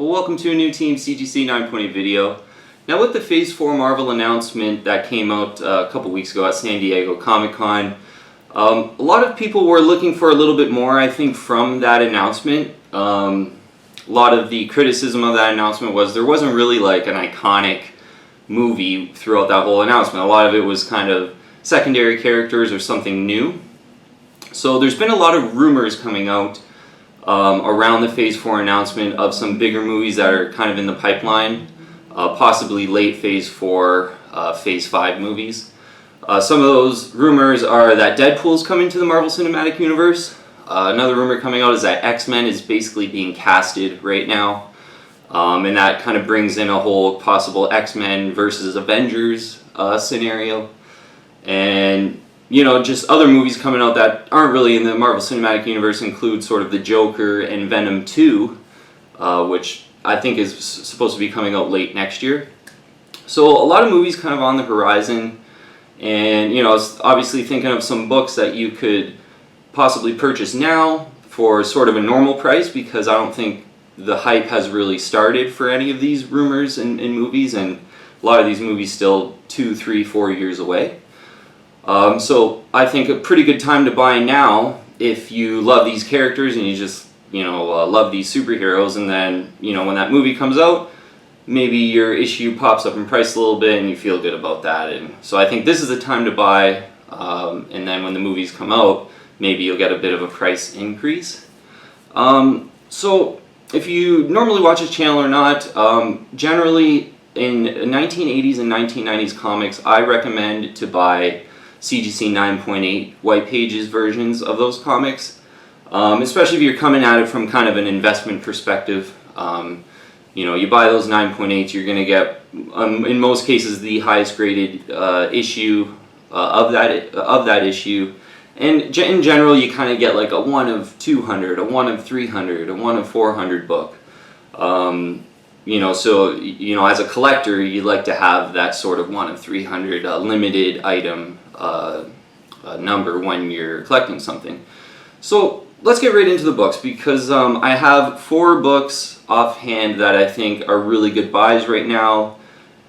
Well, welcome to a new Team CGC 9.8 video. Now with the Phase 4 Marvel announcement that came out a couple weeks ago at San Diego Comic-Con, a lot of people were looking for a little bit more, I think, from that announcement. A lot of the criticism of that announcement was there wasn't really like an iconic movie throughout that whole announcement. A lot of it was kind of secondary characters or something new. So there's been a lot of rumors coming out around the Phase 4 announcement of some bigger movies that are kind of in the pipeline, possibly late Phase 4, Phase 5 movies. Some of those rumors are that Deadpool's coming to the Marvel Cinematic Universe. Another rumor coming out is that X-Men is basically being casted right now, and that kind of brings in a whole possible X-Men versus Avengers scenario. And you know, just other movies coming out that aren't really in the Marvel Cinematic Universe include sort of the Joker and Venom 2, which I think is supposed to be coming out late next year. So a lot of movies kind of on the horizon, and you know, I was obviously thinking of some books that you could possibly purchase now for sort of a normal price, because I don't think the hype has really started for any of these rumors in movies, and a lot of these movies still 2, 3, 4 years away. So I think a pretty good time to buy now if you love these characters and you just, you know, love these superheroes, and then, you know, when that movie comes out, maybe your issue pops up in price a little bit and you feel good about that. And so I think this is the time to buy, and then when the movies come out, maybe you'll get a bit of a price increase. So if you normally watch this channel or not, generally in 1980s and 1990s comics, I recommend to buy CGC 9.8 white pages versions of those comics, especially if you're coming at it from kind of an investment perspective. You know, you buy those 9.8s, you're going to get, in most cases, the highest graded issue of that issue, and in general, you kind of get like a 1 of 200, a 1 of 300, a 1 of 400 book. You know, so, you know, as a collector, you'd like to have that sort of 1 of 300 limited item number when you're collecting something. So let's get right into the books, because I have 4 books offhand that I think are really good buys right now.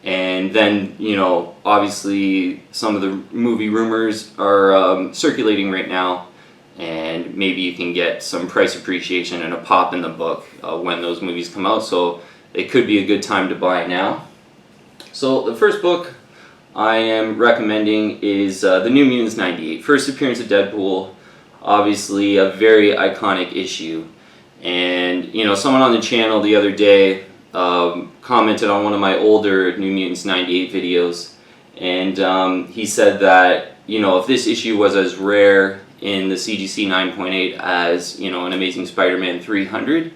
And then, you know, obviously some of the movie rumors are circulating right now, and maybe you can get some price appreciation and a pop in the book when those movies come out. So it could be a good time to buy now. So the first book I am recommending is the New Mutants 98. First appearance of Deadpool, obviously a very iconic issue. And you know, someone on the channel the other day commented on one of my older New Mutants 98 videos, and he said that, you know, if this issue was as rare in the CGC 9.8 as, you know, an Amazing Spider-Man 300,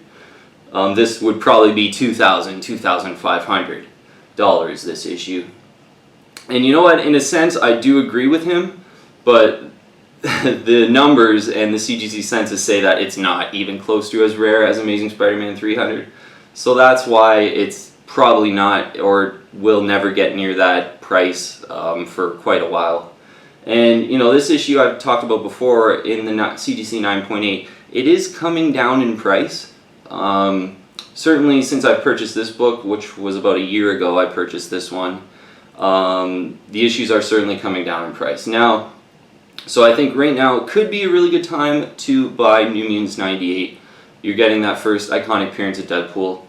this would probably be $2,000, $2,500 this issue. And you know what, in a sense I do agree with him, but the numbers and the CGC census say that it's not even close to as rare as Amazing Spider-Man 300. So that's why it's probably not, or will never get near that price for quite a while. And you know, this issue I've talked about before in the CGC 9.8, it is coming down in price. Certainly since I purchased this book, which was about a year ago I purchased this one, the issues are certainly coming down in price. Now, so I think right now could be a really good time to buy New Mutants 98. You're getting that first iconic appearance of Deadpool.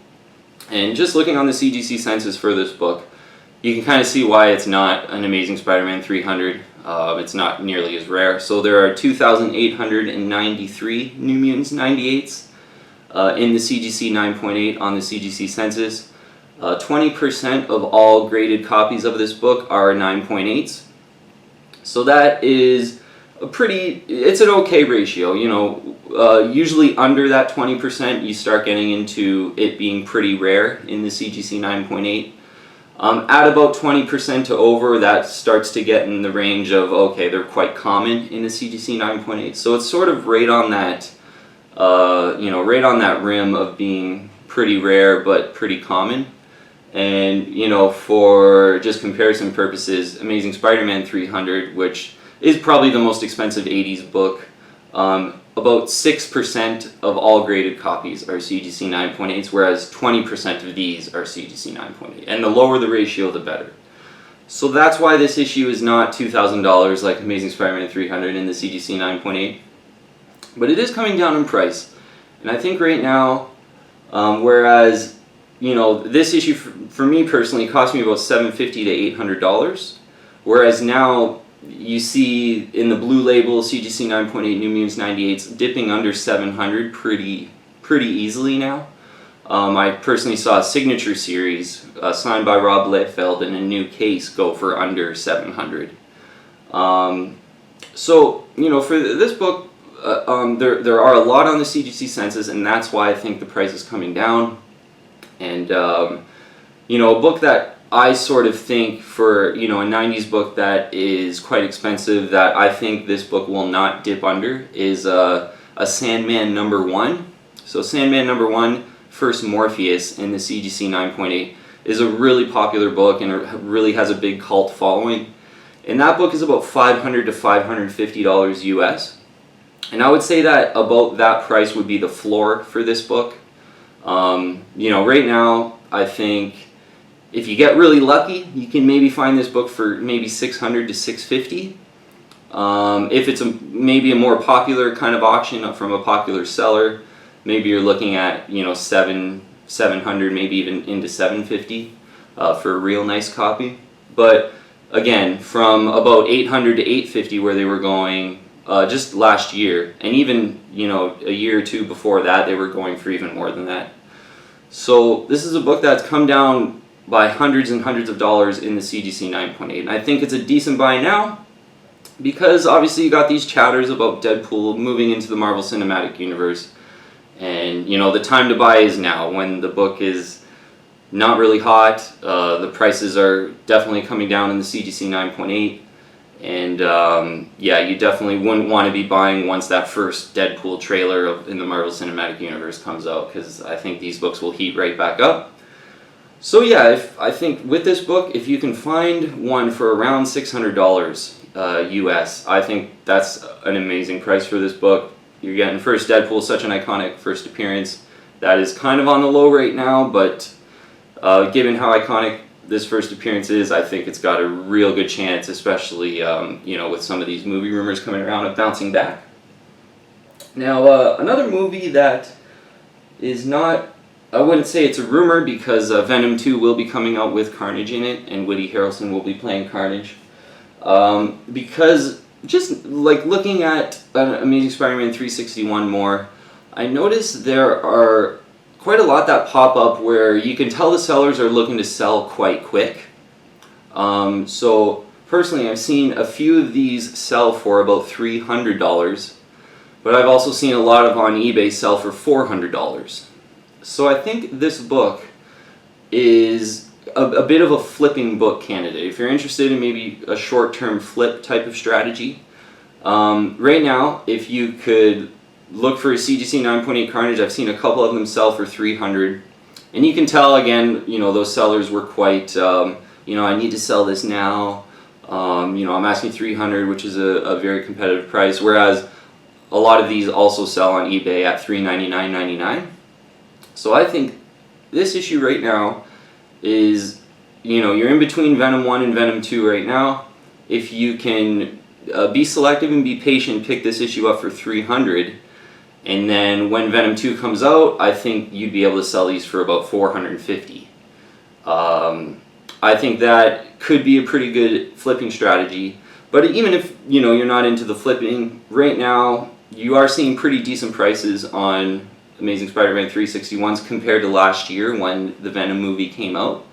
And just looking on the CGC census for this book, you can kind of see why it's not an Amazing Spider-Man 300. It's not nearly as rare. So there are 2,893 New Mutants 98s in the CGC 9.8 on the CGC census. 20% of all graded copies of this book are 9.8s. So that is it's an okay ratio. You know, usually under that 20% you start getting into it being pretty rare in the CGC 9.8. At about 20% to over, that starts to get in the range of, okay, they're quite common in the CGC 9.8. So it's sort of right on that, you know, right on that rim of being pretty rare but pretty common. And you know, for just comparison purposes, Amazing Spider-Man 300, which is probably the most expensive 80s book, about 6% of all graded copies are CGC 9.8s, whereas 20% of these are CGC 9.8. And the lower the ratio, the better. So that's why this issue is not $2,000 like Amazing Spider-Man 300 in the CGC 9.8. But it is coming down in price. And I think right now, whereas, you know, this issue for me personally cost me about $750 to $800, whereas now you see in the blue label CGC 9.8 New Mutants 98s dipping under 700 pretty easily now. I personally saw a signature series signed by Rob Liefeld in a new case go for under 700. So, you know, for this book, there are a lot on the CGC census, and that's why I think the price is coming down. And, you know, a book that I sort of think for, you know, a 90s book that is quite expensive that I think this book will not dip under is a Sandman #1. So Sandman #1, First Morpheus in the CGC 9.8 is a really popular book and it really has a big cult following. And that book is about $500 to $550 US. And I would say that about that price would be the floor for this book. You know, right now, I think if you get really lucky, you can maybe find this book for maybe $600 to $650. If it's maybe a more popular kind of auction from a popular seller, maybe you're looking at, you know, $700, maybe even into $750 for a real nice copy. But again, from about $800 to $850 where they were going just last year, and even, you know, a year or two before that, they were going for even more than that. So this is a book that's come down by hundreds and hundreds of dollars in the CGC 9.8, and I think it's a decent buy now because obviously you got these chatters about Deadpool moving into the Marvel Cinematic Universe, and, you know, the time to buy is now when the book is not really hot. The prices are definitely coming down in the CGC 9.8, and yeah, you definitely wouldn't want to be buying once that first Deadpool trailer in the Marvel Cinematic Universe comes out, because I think these books will heat right back up. So yeah, I think with this book, if you can find one for around $600 US, I think that's an amazing price for this book. You're getting first Deadpool, such an iconic first appearance. That is kind of on the low right now, but given how iconic this first appearance is, I think it's got a real good chance, especially you know, with some of these movie rumors coming around of bouncing back. Now, another movie that is not, I wouldn't say it's a rumor because Venom 2 will be coming out with Carnage in it, and Woody Harrelson will be playing Carnage. Because just like looking at Amazing Spider-Man 361 more, I noticed there are quite a lot that pop up where you can tell the sellers are looking to sell quite quick. So personally, I've seen a few of these sell for about $300, but I've also seen a lot of on eBay sell for $400. So I think this book is a bit of a flipping book candidate. If you're interested in maybe a short-term flip type of strategy, right now, if you could look for a CGC 9.8 Carnage, I've seen a couple of them sell for $300. And you can tell, again, you know, those sellers were quite, you know, I need to sell this now. You know, I'm asking $300, which is a very competitive price, whereas a lot of these also sell on eBay at $399.99. So I think this issue right now is, you know, you're in between Venom 1 and Venom 2 right now. If you can be selective and be patient, pick this issue up for $300, and then when Venom 2 comes out, I think you'd be able to sell these for about $450. I think that could be a pretty good flipping strategy, but even if, you know, you're not into the flipping, right now you are seeing pretty decent prices on Amazing Spider-Man 361s compared to last year when the Venom movie came out.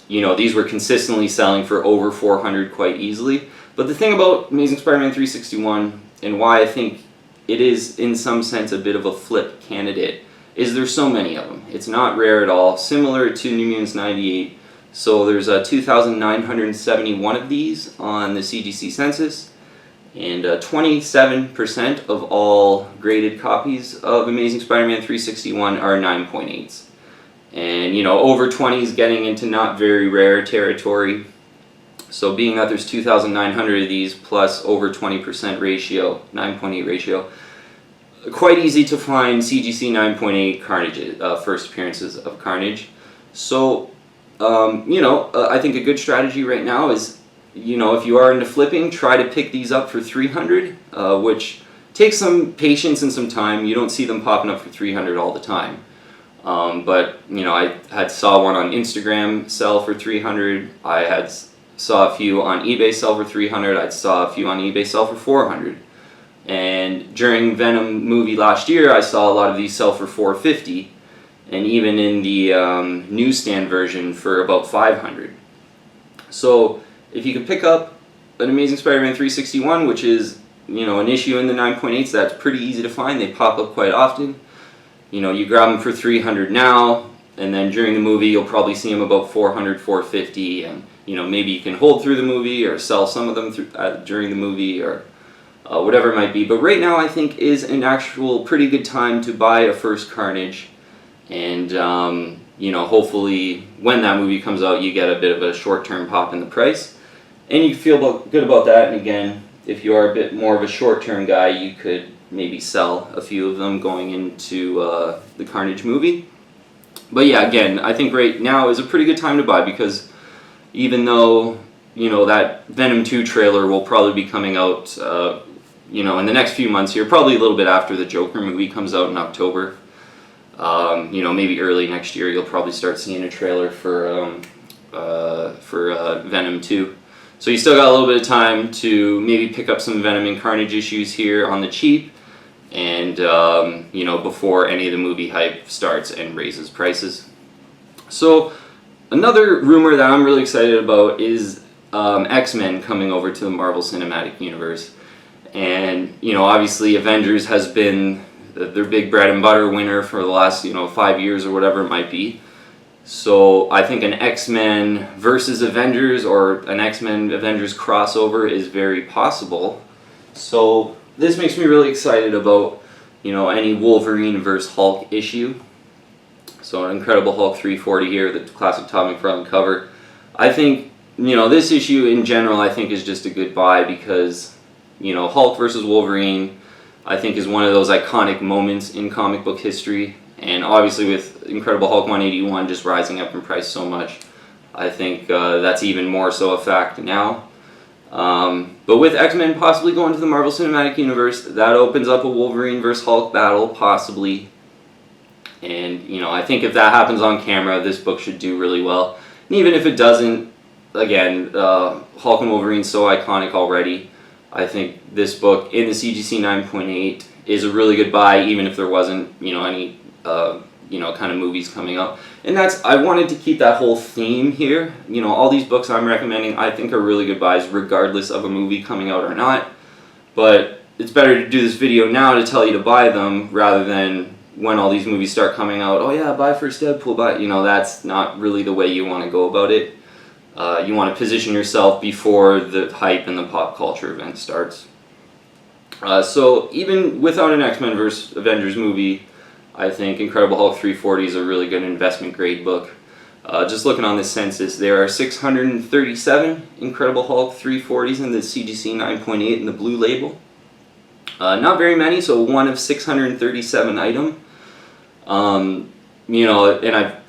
You know, these were consistently selling for over $400 quite easily. But the thing about Amazing Spider-Man 361 and why I think it is in some sense a bit of a flip candidate is there's so many of them. It's not rare at all, similar to New Mutants 98. So there's 2,971 of these on the CGC census, and 27% of all graded copies of Amazing Spider-Man 361 are 9.8s. And, you know, over 20 is getting into not very rare territory. So being that there's 2,900 of these plus over 20% ratio, 9.8 ratio, quite easy to find CGC 9.8 Carnage, first appearances of Carnage. So, I think a good strategy right now is, if you are into flipping, try to pick these up for 300, which takes some patience and some time. You don't see them popping up for 300 all the time. But, I saw one on Instagram sell for 300. I saw a few on eBay sell for 300. I saw a few on eBay sell for 400. And during Venom movie last year, I saw a lot of these sell for 450, and even in the newsstand version for about 500. So if you could pick up an Amazing Spider-Man 361, which is an issue in the 9.8s, that's pretty easy to find. They pop up quite often. You grab them for 300 now, and then during the movie you'll probably see them about 400, 450, and maybe you can hold through the movie or sell some of them during the movie, or whatever it might be. But right now I think is an actual pretty good time to buy a first Carnage, and hopefully when that movie comes out you get a bit of a short-term pop in the price, and you feel good about that. And again, if you are a bit more of a short-term guy, you could maybe sell a few of them going into the Carnage movie. But yeah, again, I think right now is a pretty good time to buy, because even though that Venom 2 trailer will probably be coming out in the next few months here, probably a little bit after the Joker movie comes out in October. Maybe early next year you'll probably start seeing a trailer for Venom 2. So you still got a little bit of time to maybe pick up some Venom and Carnage issues here on the cheap, and before any of the movie hype starts and raises prices. So another rumor that I'm really excited about is X-Men coming over to the Marvel Cinematic Universe. And obviously Avengers has been their big bread and butter winner for the last 5 years or whatever it might be. So I think an X-Men versus Avengers, or an X-Men Avengers crossover, is very possible. So this makes me really excited about any Wolverine versus Hulk issue. So an Incredible Hulk 340 here, the classic Todd McFarlane cover. I think this issue in general I think is just a good buy, because Hulk versus Wolverine, I think, is one of those iconic moments in comic book history. And obviously with Incredible Hulk 181 just rising up in price so much, I think that's even more so a fact now. But with X-Men possibly going to the Marvel Cinematic Universe, that opens up a Wolverine versus Hulk battle, possibly. And I think if that happens on camera, this book should do really well. And even if it doesn't, again, Hulk and Wolverine so iconic already. I think this book in the CGC 9.8 is a really good buy, even if there wasn't, any, kind of movies coming up. And I wanted to keep that whole theme here. All these books I'm recommending I think are really good buys, regardless of a movie coming out or not. But it's better to do this video now to tell you to buy them, rather than when all these movies start coming out, oh yeah, buy first Deadpool, buy, that's not really the way you want to go about it. You want to position yourself before the hype and the pop culture event starts. So even without an X-Men vs. Avengers movie, I think Incredible Hulk 340 is a really good investment grade book. Just looking on the census, there are 637 Incredible Hulk 340s in the CGC 9.8 in the blue label. Not very many, so one of 637 item. And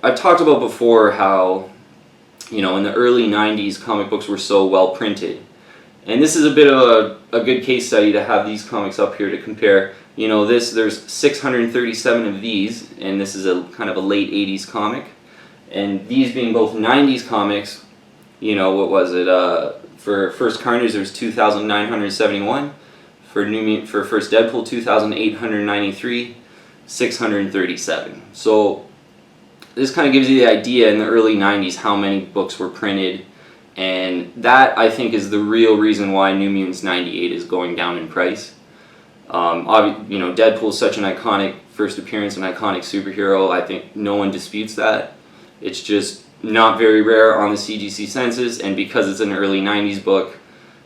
I've talked about before how in the early 90s comic books were so well printed. And this is a bit of a good case study to have these comics up here to compare. There's 637 of these, and this is a kind of a late 80s comic. And these being both 90s comics, what was it? For First Carnage there's 2,971. For First Deadpool 2,893, 637. So this kind of gives you the idea in the early 90s how many books were printed, and that I think is the real reason why New Mutants 98 is going down in price. Deadpool is such an iconic first appearance, an iconic superhero. I think no one disputes that. It's just not very rare on the CGC census, and because it's an early 90s book,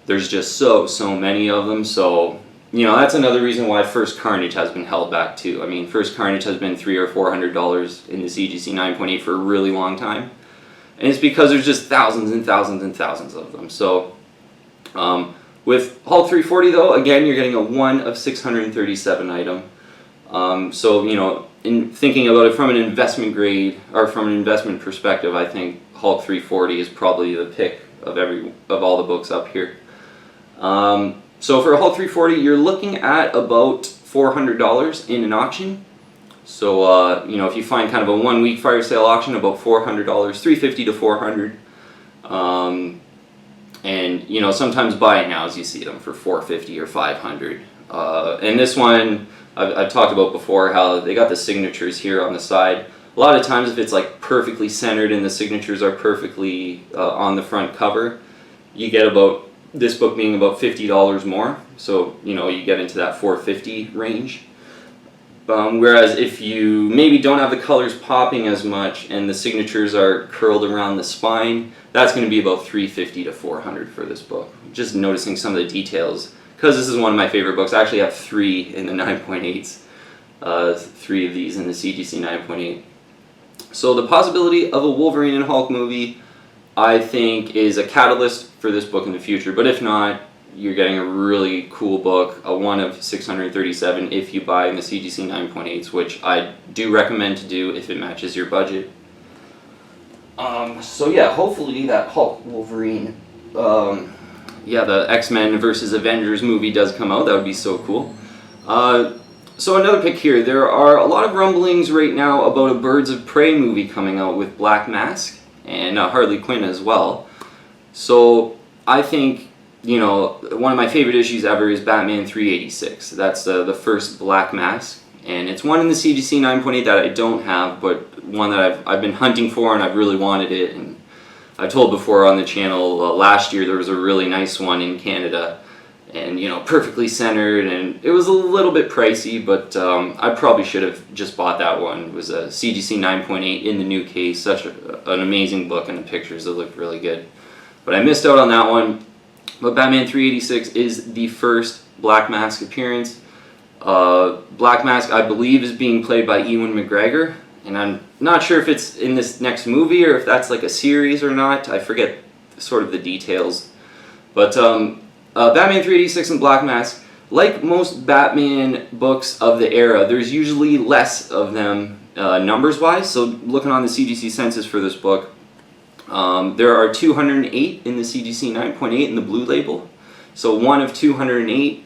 there's just so many of them. So that's another reason why First Carnage has been held back too. I mean, First Carnage has been $300 or $400 in the CGC 9.8 for a really long time. and it's because there's just thousands and thousands and thousands of them. So with Hulk 340 though, again, you're getting a 1 of 637 item. So, you know, in thinking about it from an investment grade, or from an investment perspective, I think Hulk 340 is probably the pick of all the books up here. So for a Hulk 340, you're looking at about $400 in an auction. So, you know, if you find kind of a 1 week fire sale auction, about $400, $350 to $400. And, you know, sometimes buy it now as you see them for $450 or $500. And this one, I've talked about before how they got the signatures here on the side. A lot of times if it's like perfectly centered and the signatures are perfectly on the front cover, you get about, this book being about $50 more. So, you know, you get into that $450 range. Whereas if you maybe don't have the colors popping as much and the signatures are curled around the spine, that's going to be about $350 to $400 for this book. Just noticing some of the details, because this is one of my favorite books. I actually have 3 in the 9.8s, 3 of these in the CGC 9.8. So the possibility of a Wolverine and Hulk movie, I think, is a catalyst for this book in the future. But if not, you're getting a really cool book, a 1 of 637 if you buy in the CGC 9.8s, which I do recommend to do if it matches your budget. So yeah, hopefully that Hulk Wolverine, yeah, the X-Men versus Avengers movie does come out. That would be so cool. So another pick here, there are a lot of rumblings right now about a Birds of Prey movie coming out with Black Mask and Harley Quinn as well. So I think, you know, one of my favorite issues ever is Batman 386. That's the first Black Mask, and it's one in the CGC 9.8 that I don't have, but one that I've been hunting for and I've really wanted it. And I told before on the channel, last year there was a really nice one in Canada, and, you know, perfectly centered, and it was a little bit pricey, but I probably should have just bought that one. It was a CGC 9.8 in the new case, such an amazing book, and the pictures, it looked really good. But I missed out on that one. But Batman 386 is the first Black Mask appearance. Black Mask, I believe, is being played by Ewan McGregor, and I'm not sure if it's in this next movie or if that's like a series or not. I forget sort of the details. But Batman 386 and Black Mask, like most Batman books of the era, there's usually less of them numbers-wise. So looking on the CGC census for this book, there are 208 in the CGC 9.8 in the blue label. So 1 of 208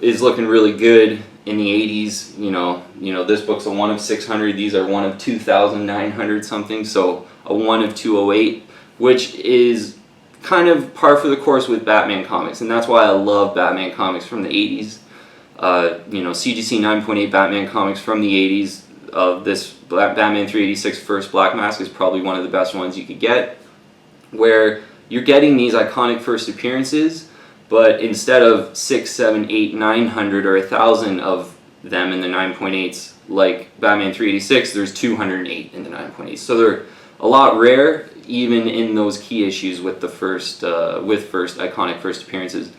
is looking really good in the 80s. You know, this book's a 1 of 600. These are 1 of 2,900 something. So a 1 of 208, which is kind of par for the course with Batman comics, and that's why I love Batman comics from the 80s. You know, CGC 9.8 Batman comics from the 80s. This Batman 386 first Black Mask is probably one of the best ones you could get, where you're getting these iconic first appearances, but instead of 6, 7, 8, 900 or 1,000 of them in the 9.8s, like Batman 386, there's 208 in the 9.8s. So they're a lot rare, even in those key issues with the first iconic first appearances.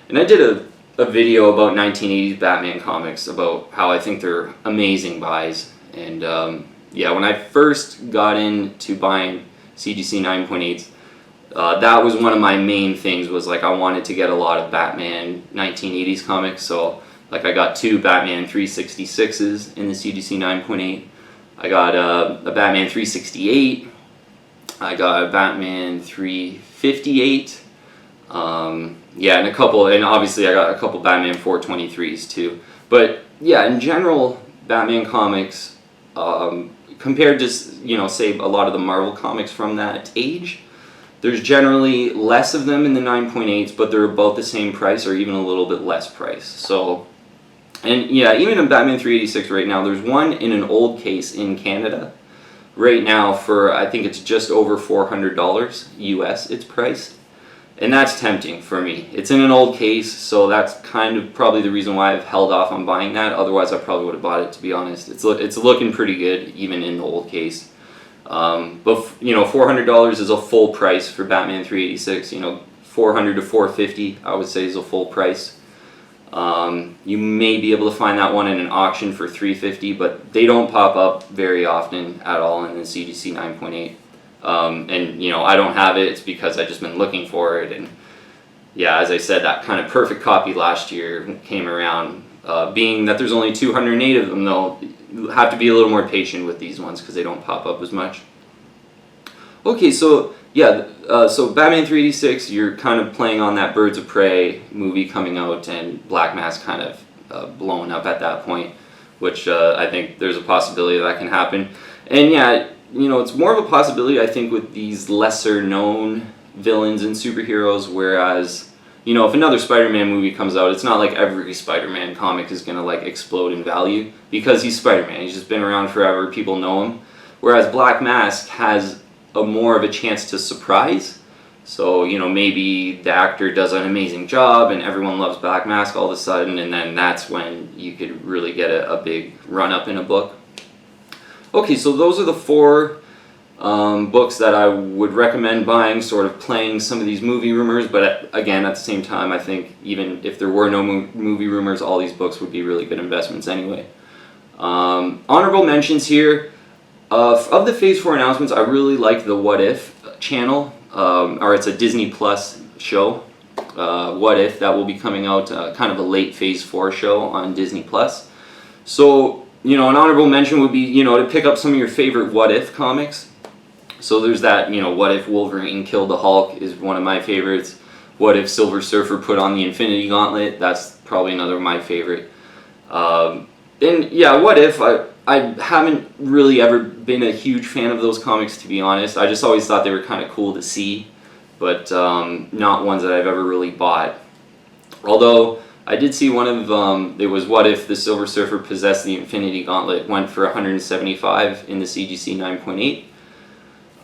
And I did a video about 1980s Batman comics, about how I think they're amazing buys. And yeah, when I first got into buying CGC 9.8s, that was one of my main things, was like I wanted to get a lot of Batman 1980s comics. So like I got 2 Batman 366s in the CGC 9.8. I got a Batman 368. I got a Batman 358. Yeah, and obviously I got a couple Batman 423s too. But yeah, in general, Batman comics, compared to, you know, say a lot of the Marvel comics from that age, there's generally less of them in the 9.8s, but they're about the same price or even a little bit less price. So, and yeah, even in Batman 386 right now, there's one in an old case in Canada right now for, I think it's just over $400 US it's priced. And that's tempting for me. It's in an old case, so that's kind of probably the reason why I've held off on buying that. Otherwise, I probably would have bought it, to be honest. It's looking pretty good, even in the old case. But, you know, $400 is a full price for Batman 386. You know, $400 to $450, I would say, is a full price. You may be able to find that one in an auction for $350, but they don't pop up very often at all in the CGC 9.8. And you know, I don't have it. It's because I've just been looking for it. And yeah, as I said, that kind of perfect copy last year came around. Being that there's only 208 of them, though, you have to be a little more patient with these ones because they don't pop up as much. Okay, so yeah, so Batman 386, you're kind of playing on that Birds of Prey movie coming out, and Black Mask kind of blowing up at that point, which I think there's a possibility that can happen. And yeah, you know, it's more of a possibility, I think, with these lesser known villains and superheroes, whereas, you know, if another Spider-Man movie comes out, it's not like every Spider-Man comic is going to like explode in value because he's Spider-Man. He's just been around forever, people know him. Whereas Black Mask has a more of a chance to surprise. So, you know, maybe the actor does an amazing job and everyone loves Black Mask all of a sudden, and then that's when you could really get a big run-up in a book. Okay, so those are the 4 books that I would recommend buying, sort of playing some of these movie rumors, but again, at the same time, I think even if there were no movie rumors, all these books would be really good investments anyway. Honorable mentions here. Of the Phase 4 announcements, I really like the What If channel, or it's a Disney Plus show, What If, that will be coming out, kind of a late Phase 4 show on Disney Plus. So, you know, an honorable mention would be, you know, to pick up some of your favorite What If comics. So there's that, you know, What If Wolverine killed the Hulk is one of my favorites. What If Silver Surfer put on the Infinity Gauntlet, that's probably another of my favorite. And yeah, What If, I haven't really ever been a huge fan of those comics, to be honest. I just always thought they were kind of cool to see, but not ones that I've ever really bought. Although I did see one of it was What If the Silver Surfer possessed the Infinity Gauntlet, went for $175 in the CGC 9.8.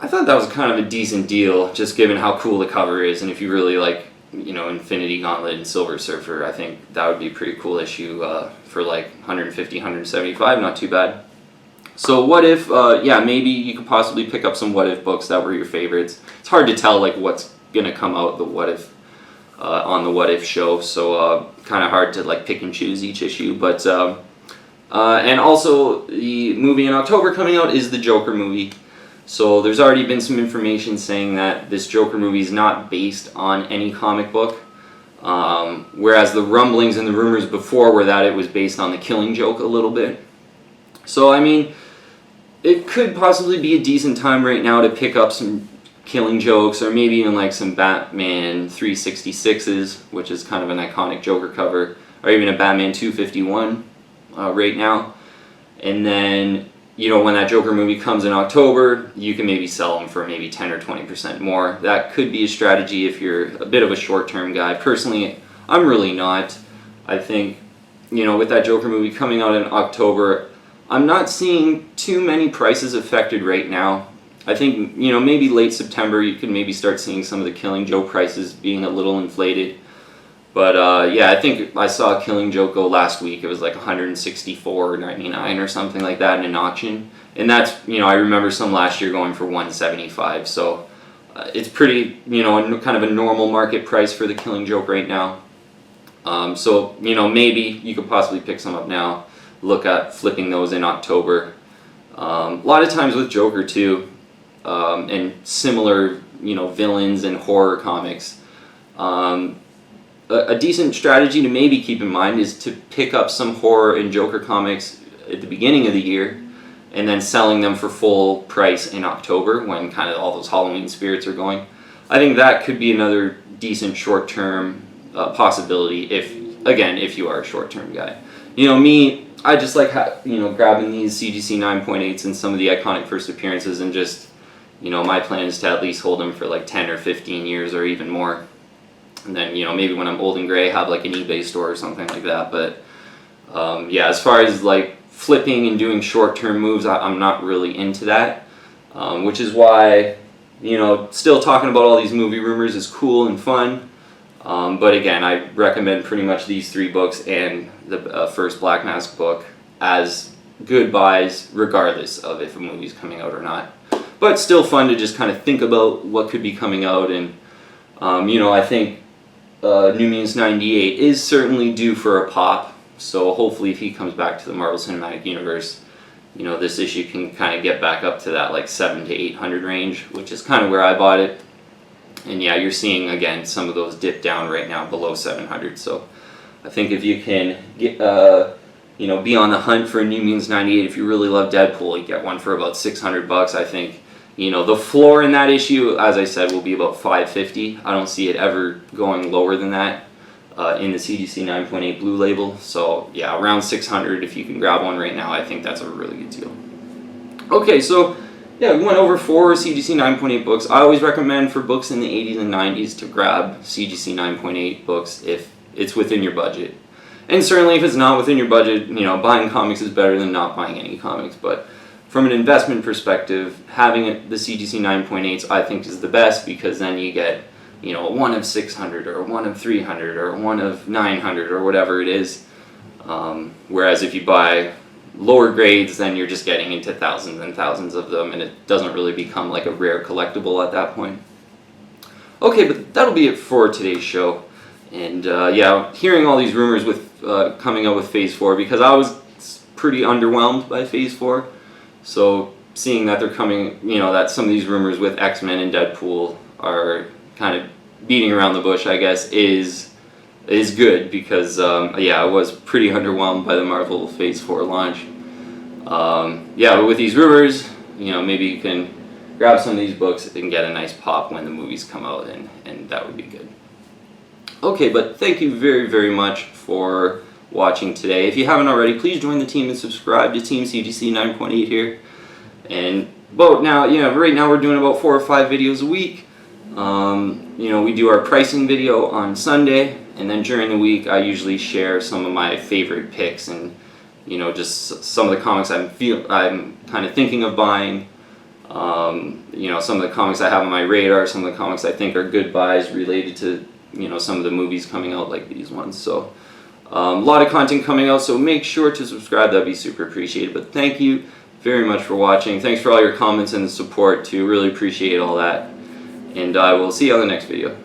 I thought that was kind of a decent deal, just given how cool the cover is, and if you really like, you know, Infinity Gauntlet and Silver Surfer, I think that would be a pretty cool issue for like $150, $175, not too bad. So What If, yeah, maybe you could possibly pick up some What If books that were your favorites. It's hard to tell like what's gonna come out the What If on the What If show, so kind of hard to like pick and choose each issue. But and also the movie in October coming out is the Joker movie. So there's already been some information saying that this Joker movie is not based on any comic book, whereas the rumblings and the rumors before were that it was based on the Killing Joke a little bit. So I mean, it could possibly be a decent time right now to pick up some Killing Jokes, or maybe even like some Batman 366s, which is kind of an iconic Joker cover, or even a Batman 251 right now. And then, you know, when that Joker movie comes in October, you can maybe sell them for maybe 10 or 20% more. That could be a strategy if you're a bit of a short-term guy. Personally, I'm really not. I think, you know, with that Joker movie coming out in October, I'm not seeing too many prices affected right now. I think, you know, maybe late September you could maybe start seeing some of the Killing Joke prices being a little inflated. But yeah, I think I saw a Killing Joke go last week. It was like $164.99 or something like that in an auction. And that's, you know, I remember some last year going for $175. So it's pretty, you know, kind of a normal market price for the Killing Joke right now. So, you know, maybe you could possibly pick some up now. Look at flipping those in October. A lot of times with Joker too, and similar, you know, villains and horror comics, a decent strategy to maybe keep in mind is to pick up some horror and Joker comics at the beginning of the year and then selling them for full price in October when kind of all those Halloween spirits are going. I think that could be another decent short-term possibility if you are a short-term guy. You know, me, I just like, you know, grabbing these CGC 9.8s and some of the iconic first appearances, and just, you know, my plan is to at least hold them for like 10 or 15 years or even more. And then, you know, maybe when I'm old and gray, have like an eBay store or something like that. But yeah, as far as like flipping and doing short-term moves, I'm not really into that. Which is why, you know, still talking about all these movie rumors is cool and fun. But again, I recommend pretty much these 3 books and the first Black Mask book as good buys, regardless of if a movie's coming out or not. But still fun to just kind of think about what could be coming out. And you know, I think New Mutants 98 is certainly due for a pop, so hopefully if he comes back to the Marvel Cinematic Universe, you know, this issue can kind of get back up to that like 700 to 800 range, which is kind of where I bought it. And yeah, you're seeing again some of those dip down right now below 700. So I think if you can get you know, be on the hunt for a New Mutants 98, if you really love Deadpool, you get one for about $600. I think, you know, the floor in that issue, as I said, will be about $550. I don't see it ever going lower than that in the CGC 9.8 blue label. So yeah, around $600 if you can grab one right now. I think that's a really good deal. Okay, so yeah, we went over 4 CGC 9.8 books. I always recommend for books in the 80s and 90s to grab CGC 9.8 books if it's within your budget. And certainly if it's not within your budget, you know, buying comics is better than not buying any comics. But from an investment perspective, having the CGC 9.8s I think is the best, because then you get, you know, a 1 of 600 or a 1 of 300 or a 1 of 900 or whatever it is. Whereas if you buy lower grades, then you're just getting into thousands and thousands of them, and it doesn't really become like a rare collectible at that point. Okay, but that'll be it for today's show. And yeah, hearing all these rumors with coming up with Phase 4, because I was pretty underwhelmed by Phase 4. So seeing that they're coming, you know, that some of these rumors with X-Men and Deadpool are kind of beating around the bush, I guess, is good, because yeah, I was pretty underwhelmed by the Marvel Phase 4 launch. Yeah, but with these rumors, you know, maybe you can grab some of these books and get a nice pop when the movies come out, and that would be good. Okay, but thank you very, very much for watching today. If you haven't already, please join the team and subscribe to Team CGC 9.8 here. And about now, you know, right now we're doing about 4 or 5 videos a week. You know, we do our pricing video on Sunday, and then during the week I usually share some of my favorite picks and, you know, just some of the comics I'm kind of thinking of buying. You know, some of the comics I have on my radar, some of the comics I think are good buys related to, you know, some of the movies coming out like these ones. So a lot of content coming out, so make sure to subscribe. That'd be super appreciated. But thank you very much for watching. Thanks for all your comments and support too. Really appreciate all that. And I will see you on the next video.